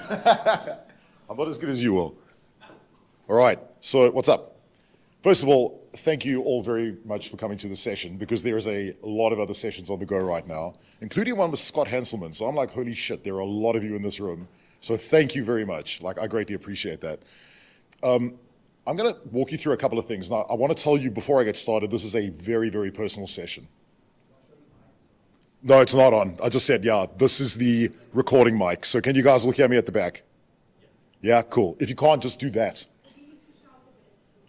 I'm not as good as you will. All right, so what's up? First of all, thank you all very much for coming to the session, because there is a lot of other sessions on the go right now, including one with Scott Hanselman. So I'm like, holy shit, there are a lot of you in this room. So thank you very much. Like, I greatly appreciate that. I'm going to walk you through a couple of things. Now, I want to tell you before I get started, this is a very, very personal session. No, it's not on. I just said, yeah, this is the recording mic. So can you guys look at me at the back? Yeah, cool. If you can't, just do that.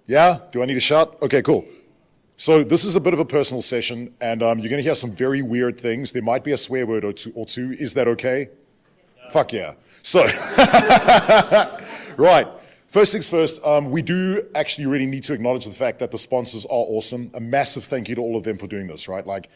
Yeah? Do I need a shout? Okay, cool. So this is a bit of a personal session, and you're going to hear some very weird things. There might be a swear word or two. Is that okay? Yeah. Fuck yeah. So, right. First things first, we do actually really need to acknowledge the fact that the sponsors are awesome. A massive thank you to all of them for doing this, right? Like,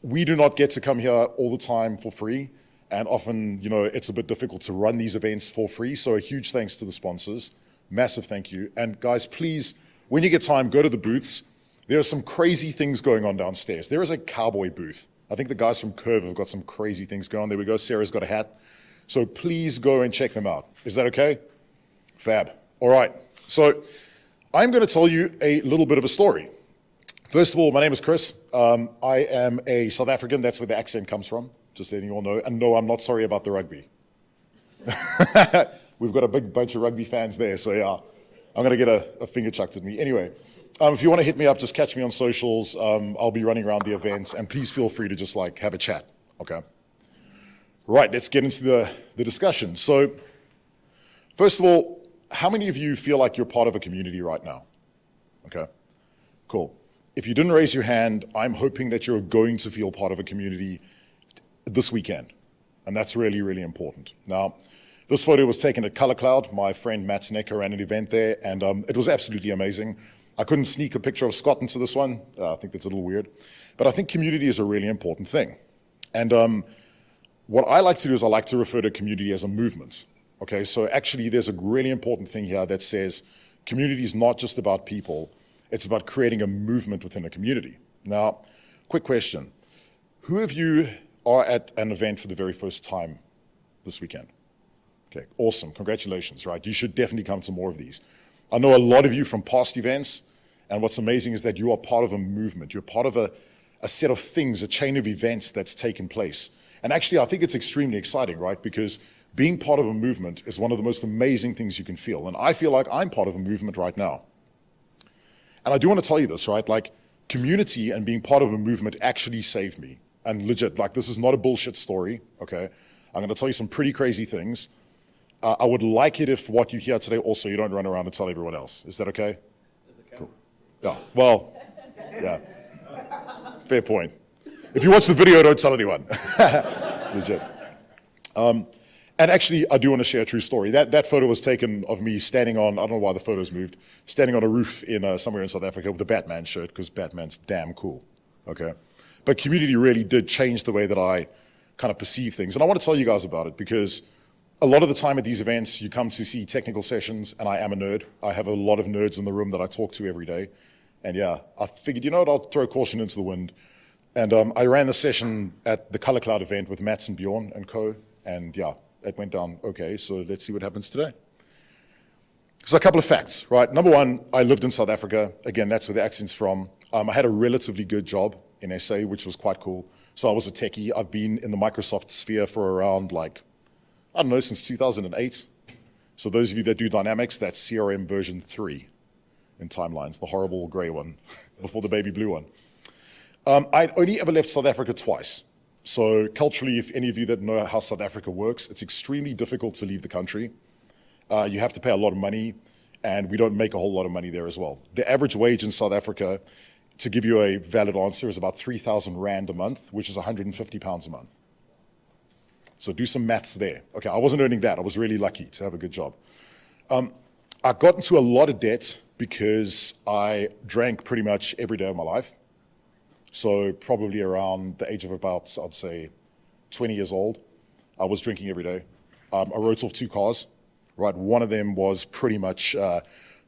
we do not get to come here all the time for free, and often, you know, it's a bit difficult to run these events for free. So a huge thanks to the sponsors. Massive thank you. And guys, please, when you get time, go to the booths. There are some crazy things going on downstairs. There is a cowboy booth. I think the guys from Curve have got some crazy things going on. There we go. Sarah's got a hat. So please go and check them out. Is that okay? Fab. All right. So I'm going to tell you a little bit of a story. First of all, my name is Chris. I am a South African. That's where the accent comes from, just letting you all know. And no, I'm not sorry about the rugby. We've got a big bunch of rugby fans there, so yeah, I'm going to get a finger chucked at me. Anyway, if you want to hit me up, just catch me on socials. I'll be running around the events, and please feel free to just like have a chat, okay? Right, let's get into the discussion. So, first of all, how many of you feel like you're part of a community right now? Okay, cool. If you didn't raise your hand, I'm hoping that you're going to feel part of a community this weekend, and that's really, really important. Now, this photo was taken at Color Cloud. My friend Matt Snecker ran an event there, and it was absolutely amazing. I couldn't sneak a picture of Scott into this one. I think that's a little weird. But I think community is a really important thing. And what I like to do is I like to refer to community as a movement. Okay, so actually there's a really important thing here that says community is not just about people, it's about creating a movement within a community. Now, quick question. Who of you are at an event for the very first time this weekend? Okay, awesome, congratulations, right? You should definitely come to more of these. I know a lot of you from past events, and what's amazing is that you are part of a movement. You're part of a set of things, a chain of events that's taken place. And actually, I think it's extremely exciting, right? Because being part of a movement is one of the most amazing things you can feel. And I feel like I'm part of a movement right now. And I do want to tell you this, right? Like, community and being part of a movement actually saved me. And legit, like, this is not a bullshit story, okay? I'm going to tell you some pretty crazy things. I would like it if what you hear today also you don't run around and tell everyone else. Is that okay? Cool. Yeah, well, yeah. Fair point. If you watch the video, don't tell anyone. Legit. And actually, I do want to share a true story. That photo was taken of me standing on, I don't know why the photo's moved, standing on a roof in somewhere in South Africa with a Batman shirt, because Batman's damn cool, okay? But community really did change the way that I kind of perceive things. And I want to tell you guys about it, because a lot of the time at these events, you come to see technical sessions, and I am a nerd. I have a lot of nerds in the room that I talk to every day. And yeah, I figured, you know what, I'll throw caution into the wind. And I ran the session at the Color Cloud event with Mats and Bjorn and co. And yeah, it went down okay, so let's see what happens today. So a couple of facts, right? Number one, I lived in South Africa. Again, that's where the accent's from. I had a relatively good job in SA, which was quite cool. So I was a techie. I've been in the Microsoft sphere for around like, I don't know, since 2008. So those of you that do Dynamics, that's CRM version 3 in timelines, the horrible gray one, before the baby blue one. I'd only ever left South Africa twice. So culturally, if any of you that know how South Africa works, it's extremely difficult to leave the country. You have to pay a lot of money, and we don't make a whole lot of money there as well. The average wage in South Africa, to give you a valid answer, is about 3,000 Rand a month, which is 150 pounds a month. So do some maths there. Okay, I wasn't earning that. I was really lucky to have a good job. I got into a lot of debt because I drank pretty much every day of my life. So probably around the age of about, I'd say, 20 years old, I was drinking every day. I wrote off 2 cars, right? One of them was pretty much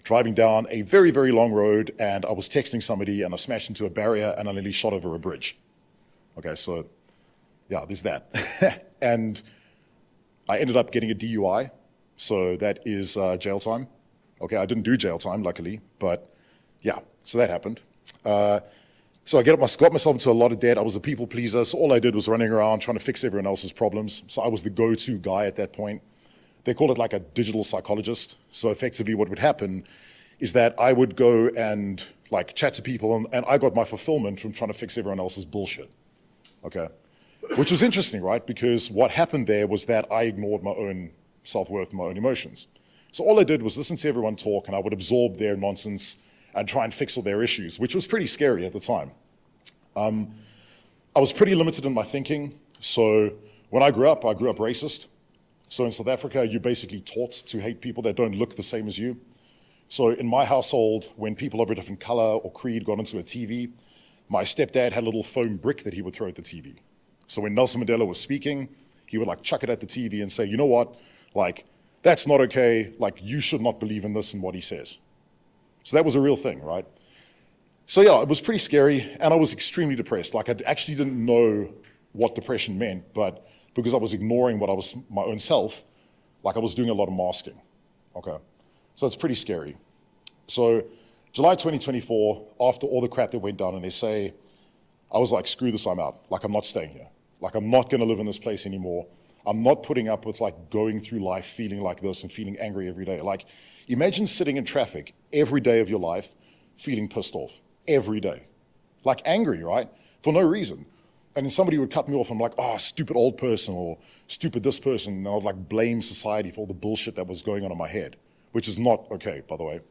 driving down a very, very long road, and I was texting somebody, and I smashed into a barrier, and I nearly shot over a bridge. Okay, so yeah, there's that. And I ended up getting a DUI So that is jail time. Okay, I didn't do jail time, luckily, but yeah, so that happened. So I got myself into a lot of debt. I was a people pleaser, so all I did was running around trying to fix everyone else's problems. So I was the go-to guy at that point. They call it like a digital psychologist. So effectively what would happen is that I would go and like chat to people, and I got my fulfillment from trying to fix everyone else's bullshit, okay? Which was interesting, right? Because what happened there was that I ignored my own self-worth and my own emotions. So all I did was listen to everyone talk, and I would absorb their nonsense and try and fix all their issues, which was pretty scary at the time. I was pretty limited in my thinking. So when I grew up racist. So in South Africa, you're basically taught to hate people that don't look the same as you. So in my household, when people of a different color or creed got onto a TV, my stepdad had a little foam brick that he would throw at the TV. So when Nelson Mandela was speaking, he would like chuck it at the TV and say, you know what, like, that's not okay, like, you should not believe in this and what he says. So that was a real thing, right? So yeah, it was pretty scary, and I was extremely depressed. Like, I actually didn't know what depression meant, but because I was ignoring what I was, my own self, like I was doing a lot of masking, okay? So it's pretty scary. So July 2024, after all the crap that went down in SA, I was like, screw this, I'm out. Like, I'm not staying here. Like, I'm not gonna live in this place anymore. I'm not putting up with like going through life feeling like this and feeling angry every day. Like, imagine sitting in traffic every day of your life feeling pissed off, every day. Like angry, right? For no reason. And then somebody would cut me off, I'm like, oh, stupid old person, or stupid this person, and I would like blame society for all the bullshit that was going on in my head, which is not okay, by the way.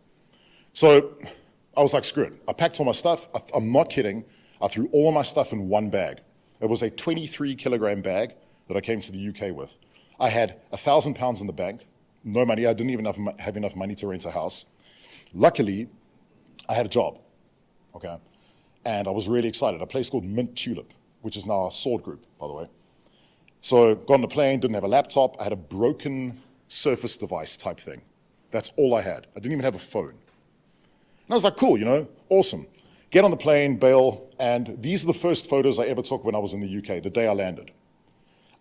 So I was like, screw it. I packed all my stuff. I'm not kidding. I threw all of my stuff in one bag. It was a 23 kilogram bag that I came to the UK with. I had £1,000 in the bank, no money. I didn't even have enough money to rent a house. Luckily, I had a job, okay? And I was really excited. A place called Mint Tulip, which is now a Sword Group, by the way. So got on a plane, didn't have a laptop. I had a broken Surface device type thing. That's all I had. I didn't even have a phone. And I was like, cool, you know, awesome. Get on the plane, bail, and these are the first photos I ever took when I was in the UK, the day I landed.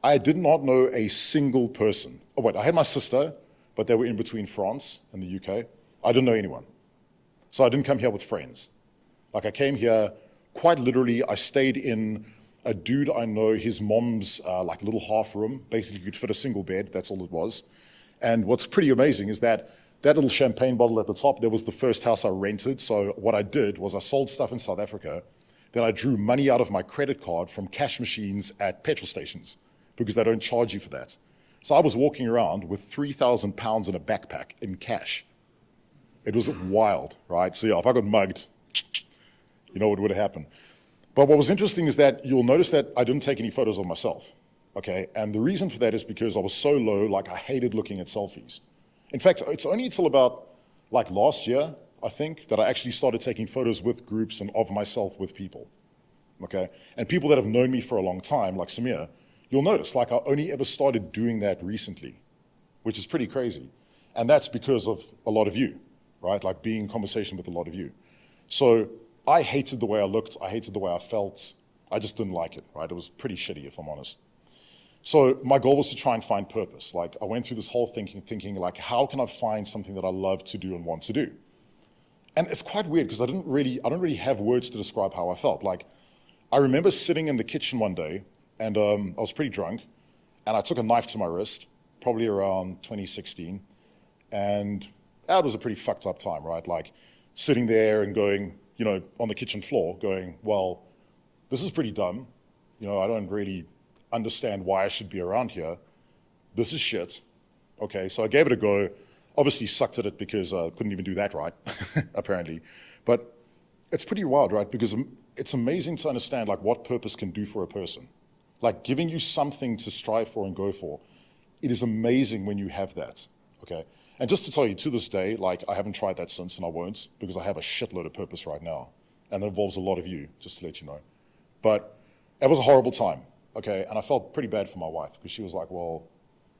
I did not know a single person. Oh wait, I had my sister, but they were in between France and the UK. I didn't know anyone. So I didn't come here with friends. Like, I came here, quite literally, I stayed in a dude I know, his mom's like little half room. Basically, you could fit a single bed, that's all it was. And what's pretty amazing is that little champagne bottle at the top, that was the first house I rented. So what I did was I sold stuff in South Africa, then I drew money out of my credit card from cash machines at petrol stations, because they don't charge you for that. So I was walking around with £3,000 in a backpack in cash. It was wild, right? So yeah, if I got mugged, you know what would have happened. But what was interesting is that you'll notice that I didn't take any photos of myself, okay? And the reason for that is because I was so low, like I hated looking at selfies. In fact, it's only until about like last year, I think, that I actually started taking photos with groups and of myself with people, okay? And people that have known me for a long time, like Samir, you'll notice, like, I only ever started doing that recently, which is pretty crazy. And that's because of a lot of you, right? Like being in conversation with a lot of you. So I hated the way I looked. I hated the way I felt. I just didn't like it, right? It was pretty shitty, if I'm honest. So my goal was to try and find purpose. Like, I went through this whole thinking like, how can I find something that I love to do and want to do? And it's quite weird because I don't really have words to describe how I felt. Like, I remember sitting in the kitchen one day, and I was pretty drunk, and I took a knife to my wrist, probably around 2016, and that was a pretty fucked up time, right? Like, sitting there and going, you know, on the kitchen floor, going, well, this is pretty dumb. You know, I don't really understand why I should be around here. This is shit. Okay, so I gave it a go. Obviously sucked at it because I couldn't even do that right, apparently. But it's pretty wild, right? Because it's amazing to understand like what purpose can do for a person. Like, giving you something to strive for and go for. It is amazing when you have that, okay? And just to tell you, to this day, like, I haven't tried that since, and I won't, because I have a shitload of purpose right now. And that involves a lot of you, just to let you know. But it was a horrible time, okay? And I felt pretty bad for my wife, because she was like, well,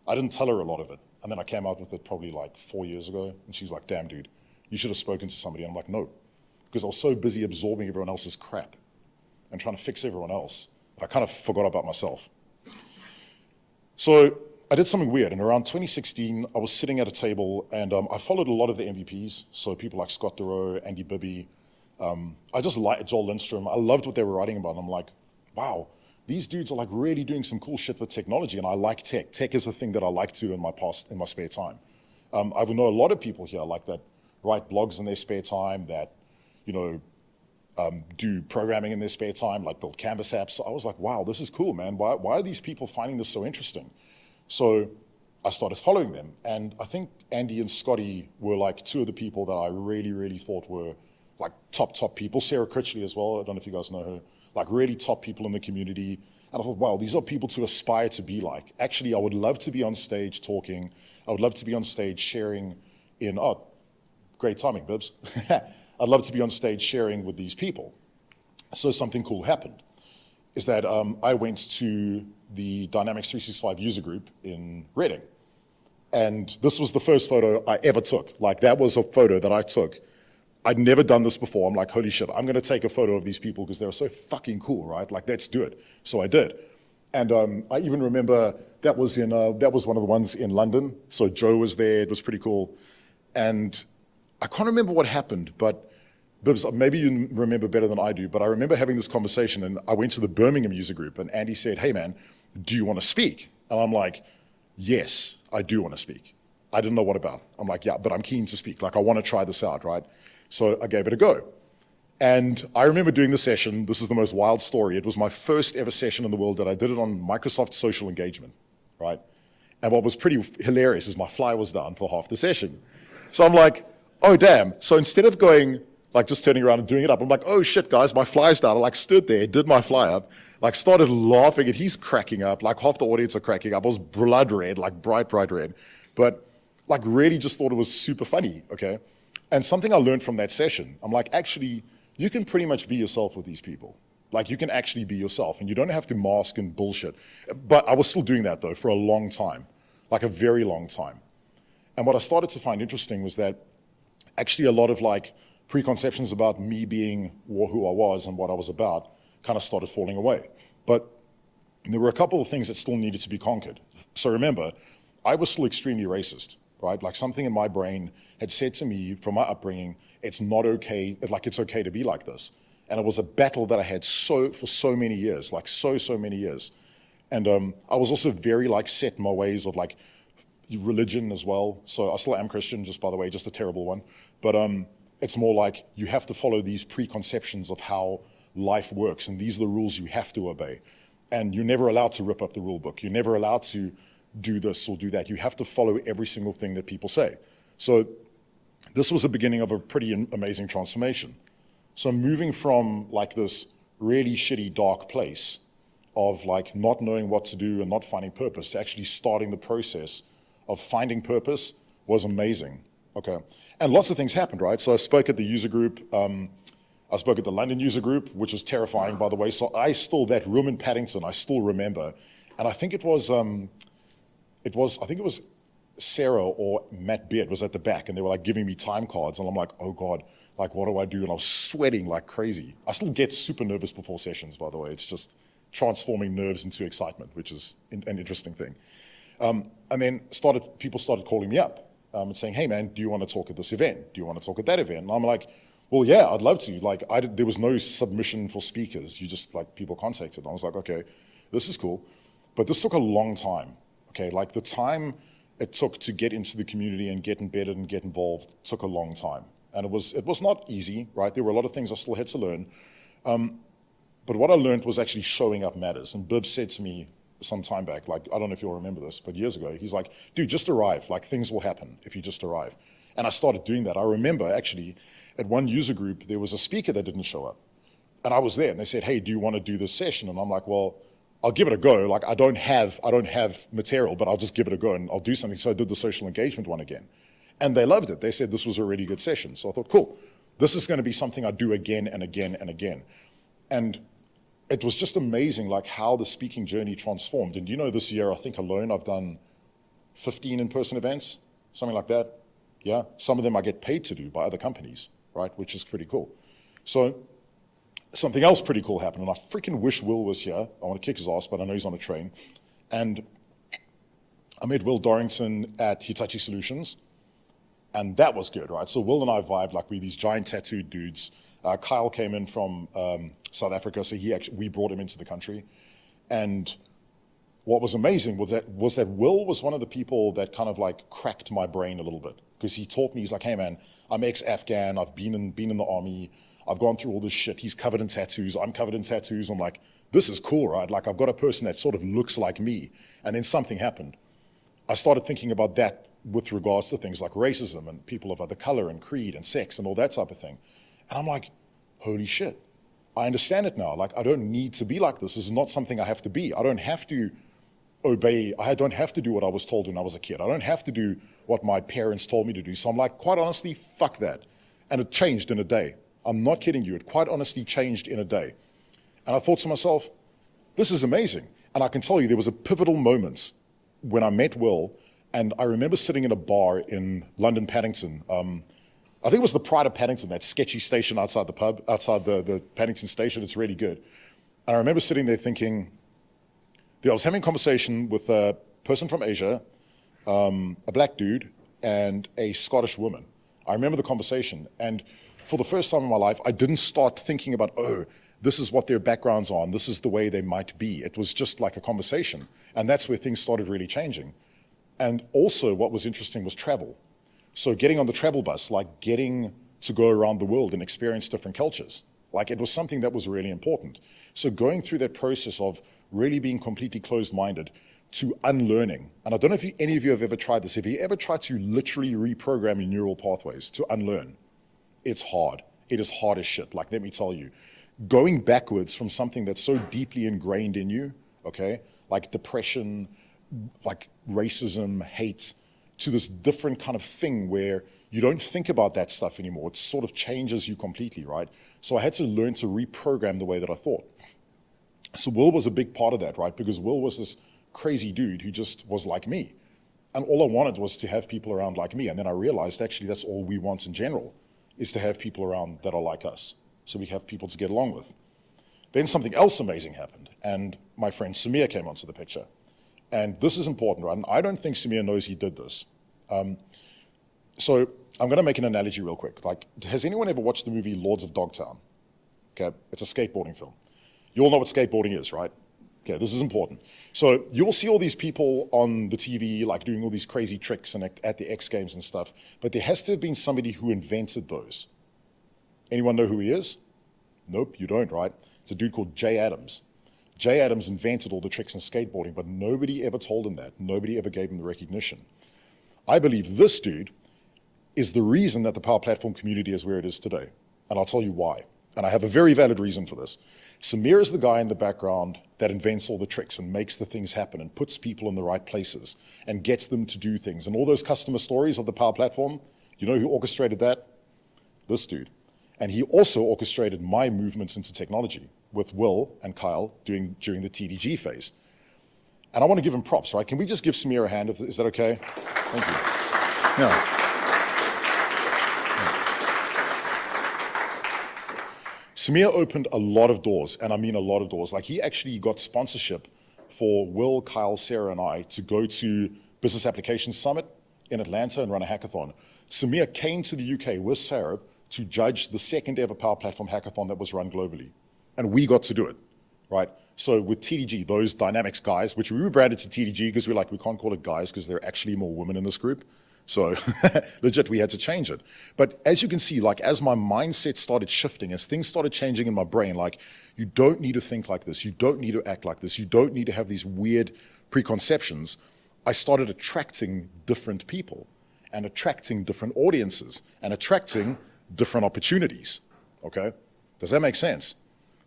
I didn't tell her a lot of it. And then I came out with it probably like 4 years ago, and she's like, damn, dude, you should have spoken to somebody. And I'm like, no, because I was so busy absorbing everyone else's crap and trying to fix everyone else, I kind of forgot about myself. So I did something weird. And around 2016, I was sitting at a table and I followed a lot of the MVPs. So people like Scott Durow, Andy Bibby. I just liked Joel Lindstrom. I loved what they were writing about. And I'm like, wow, these dudes are like really doing some cool shit with technology. And I like tech. Tech is a thing that I like to do in my spare time. I know a lot of people here like that write blogs in their spare time, that, do programming in their spare time, like build Canvas apps. So I was like, wow, this is cool, man. Why are these people finding this so interesting? So I started following them. And I think Andy and Scotty were like two of the people that I really, really thought were like top people. Sarah Critchley as well. I don't know if you guys know her. Like really top people in the community. And I thought, wow, these are people to aspire to be like. Actually, I would love to be on stage talking. I would love to be on stage sharing in, great timing, Bibs. I'd love to be on stage sharing with these people. So something cool happened, is that I went to the Dynamics 365 user group in Reading. And this was the first photo I ever took. Like that was a photo that I took. I'd never done this before. I'm like, holy shit, I'm gonna take a photo of these people because they're so fucking cool, right? Like, let's do it. So I did. And I even remember that was one of the ones in London. So Joe was there, it was pretty cool. And I can't remember what happened, but Bibbs, maybe you remember better than I do, but I remember having this conversation and I went to the Birmingham user group and Andy said, hey man, do you want to speak? And I'm like, yes, I do want to speak. I didn't know what about. I'm like, yeah, but I'm keen to speak. Like I want to try this out, right? So I gave it a go. And I remember doing the session. This is the most wild story. It was my first ever session in the world that I did it on Microsoft Social Engagement, right? And what was pretty hilarious is my fly was down for half the session. So I'm like, oh damn. So instead of going, like just turning around and doing it up, I'm like, oh shit guys, my fly's down. I like stood there, did my fly up, like started laughing and he's cracking up, like half the audience are cracking up. I was blood red, like bright red. But like really just thought it was super funny, okay? And something I learned from that session, I'm like, actually, you can pretty much be yourself with these people. Like you can actually be yourself and you don't have to mask and bullshit. But I was still doing that though for a long time, like a very long time. And what I started to find interesting was that actually a lot of like preconceptions about me being who I was and what I was about kind of started falling away. But there were a couple of things that still needed to be conquered. So remember, I was still extremely racist, right? Like something in my brain had said to me from my upbringing, it's not okay, like it's okay to be like this. And it was a battle that I had for so many years, like so many years. And I was also very like set in my ways of like religion as well. So I still am Christian, just by the way, just a terrible one. But it's more like you have to follow these preconceptions of how life works. And these are the rules you have to obey. And you're never allowed to rip up the rule book. You're never allowed to do this or do that. You have to follow every single thing that people say. So this was the beginning of a pretty amazing transformation. So moving from like this really shitty, dark place of like not knowing what to do and not finding purpose to actually starting the process of finding purpose was amazing. Okay. And lots of things happened, right? So I spoke at the user group. I spoke at the London user group, which was terrifying, by the way. So that room in Paddington, I still remember. And I think it was Sarah or Matt Beard was at the back and they were like giving me time cards and I'm like, oh God, like what do I do? And I was sweating like crazy. I still get super nervous before sessions, by the way. It's just transforming nerves into excitement, which is an interesting thing. And then people started calling me up and saying, hey man, do you want to talk at this event? Do you want to talk at that event? And I'm like, well, yeah, I'd love to. Like there was no submission for speakers. You just like people contacted. And I was like, okay, this is cool. But this took a long time. Okay, like the time it took to get into the community and get embedded and get involved took a long time. And it was not easy, right? There were a lot of things I still had to learn. But what I learned was actually showing up matters. And Bibb said to me some time back, like, I don't know if you'll remember this, but years ago, he's like, dude, just arrive. Like things will happen if you just arrive. And I started doing that. I remember actually at one user group, there was a speaker that didn't show up. And I was there and they said, hey, do you want to do this session? And I'm like, well, I'll give it a go. Like I don't have material, but I'll just give it a go and I'll do something. So I did the social engagement one again. And they loved it. They said this was a really good session. So I thought, cool, this is going to be something I do again and again and again. And it was just amazing like how the speaking journey transformed. And this year, I think alone, I've done 15 in-person events, something like that. Yeah, some of them I get paid to do by other companies, right? Which is pretty cool. So something else pretty cool happened, and I freaking wish Will was here. I want to kick his ass, but I know he's on a train. And I met Will Dorrington at Hitachi Solutions, and that was good, right? So Will and I vibed like we these giant tattooed dudes. Kyle came in from South Africa, so we brought him into the country. And what was amazing was that Will was one of the people that kind of like cracked my brain a little bit, because he taught me, he's like, hey man, I'm ex-Afghan, I've been in the army, I've gone through all this shit. He's covered in tattoos, I'm covered in tattoos. I'm like, this is cool, right? Like I've got a person that sort of looks like me. And then something happened. I started thinking about that with regards to things like racism and people of other color and creed and sex and all that type of thing. And I'm like, holy shit, I understand it now. Like, I don't need to be like this. This is not something I have to be. I don't have to obey. I don't have to do what I was told when I was a kid. I don't have to do what my parents told me to do. So I'm like, quite honestly, fuck that. And it changed in a day. I'm not kidding you. It quite honestly changed in a day. And I thought to myself, this is amazing. And I can tell you, there was a pivotal moment when I met Will, and I remember sitting in a bar in London, Paddington. I think it was the Pride of Paddington, that sketchy station outside the pub, outside the Paddington station. It's really good. And I remember sitting there thinking, I was having a conversation with a person from Asia, a black dude, and a Scottish woman. I remember the conversation, and for the first time in my life, I didn't start thinking about, oh, this is what their backgrounds are, and this is the way they might be. It was just like a conversation, and that's where things started really changing. And also what was interesting was travel. So getting on the travel bus, like getting to go around the world and experience different cultures, like it was something that was really important. So going through that process of really being completely closed-minded to unlearning, and I don't know if any of you have ever tried this. Have you ever tried to literally reprogram your neural pathways to unlearn? It's hard. It is hard as shit, like let me tell you. Going backwards from something that's so deeply ingrained in you, okay, like depression, like racism, hate, to this different kind of thing where you don't think about that stuff anymore. It sort of changes you completely, right? So I had to learn to reprogram the way that I thought. So Will was a big part of that, right? Because Will was this crazy dude who just was like me. And all I wanted was to have people around like me. And then I realized actually that's all we want in general, is to have people around that are like us. So we have people to get along with. Then something else amazing happened. And my friend Samir came onto the picture. And this is important, right? And I don't think Samir knows he did this. So I'm going to make an analogy real quick. Like, has anyone ever watched the movie Lords of Dogtown? Okay, it's a skateboarding film. You all know what skateboarding is, right? Okay, this is important. So you will see all these people on the TV, like doing all these crazy tricks and at the X Games and stuff, but there has to have been somebody who invented those. Anyone know who he is? Nope, you don't, right? It's a dude called Jay Adams. Jay Adams invented all the tricks in skateboarding, but nobody ever told him that. Nobody ever gave him the recognition. I believe this dude is the reason that the Power Platform community is where it is today. And I'll tell you why. And I have a very valid reason for this. Samir is the guy in the background that invents all the tricks and makes the things happen and puts people in the right places and gets them to do things. And all those customer stories of the Power Platform, you know who orchestrated that? This dude. And he also orchestrated my movements into technology with Will and Kyle during the TDG phase. And I want to give him props, right? Can we just give Samir a hand? Is that okay? Thank you. Yeah. Samir opened a lot of doors, and I mean a lot of doors. Like he actually got sponsorship for Will, Kyle, Sarah, and I to go to Business Applications Summit in Atlanta and run a hackathon. Samir came to the UK with Sarah to judge the second ever Power Platform hackathon that was run globally. And we got to do it, right? So with TDG, those Dynamics guys, which we rebranded to TDG because we're like, we can't call it guys because there are actually more women in this group. So legit, we had to change it. But as you can see, like as my mindset started shifting, as things started changing in my brain, like you don't need to think like this. You don't need to act like this. You don't need to have these weird preconceptions. I started attracting different people and attracting different audiences and attracting different opportunities, okay? Does that make sense?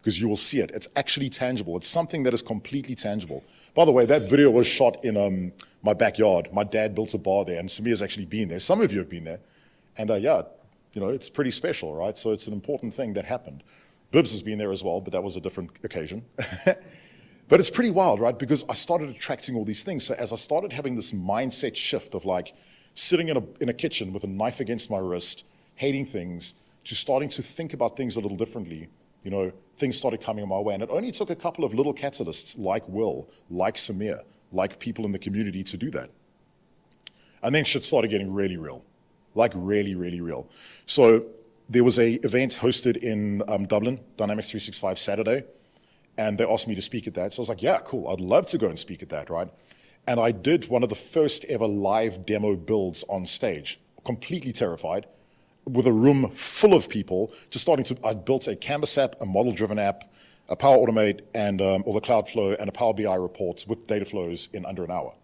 Because you will see it. It's actually tangible. It's something that is completely tangible. By the way, that video was shot in my backyard. My dad built a bar there, and Samir's actually been there. Some of you have been there. And yeah, you know, it's pretty special, right? So it's an important thing that happened. Bibbs has been there as well, but that was a different occasion. But it's pretty wild, right? Because I started attracting all these things. So as I started having this mindset shift of like sitting in a kitchen with a knife against my wrist, hating things, to starting to think about things a little differently, you know, things started coming my way. And it only took a couple of little catalysts like Will, like Samir, like people in the community to do that. And then shit started getting really real, like really, really real. So there was a event hosted in Dublin, Dynamics 365 Saturday, and they asked me to speak at that. So I was like, yeah, cool, I'd love to go and speak at that, right? And I did one of the first ever live demo builds on stage, completely terrified, with a room full of people, I built a Canvas app, a model-driven app, a Power Automate, and or the Cloudflow, and a Power BI reports with data flows in under an hour,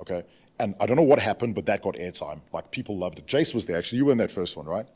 okay? And I don't know what happened, but that got airtime. Like, people loved it. Jace was there, actually. You were in that first one, right?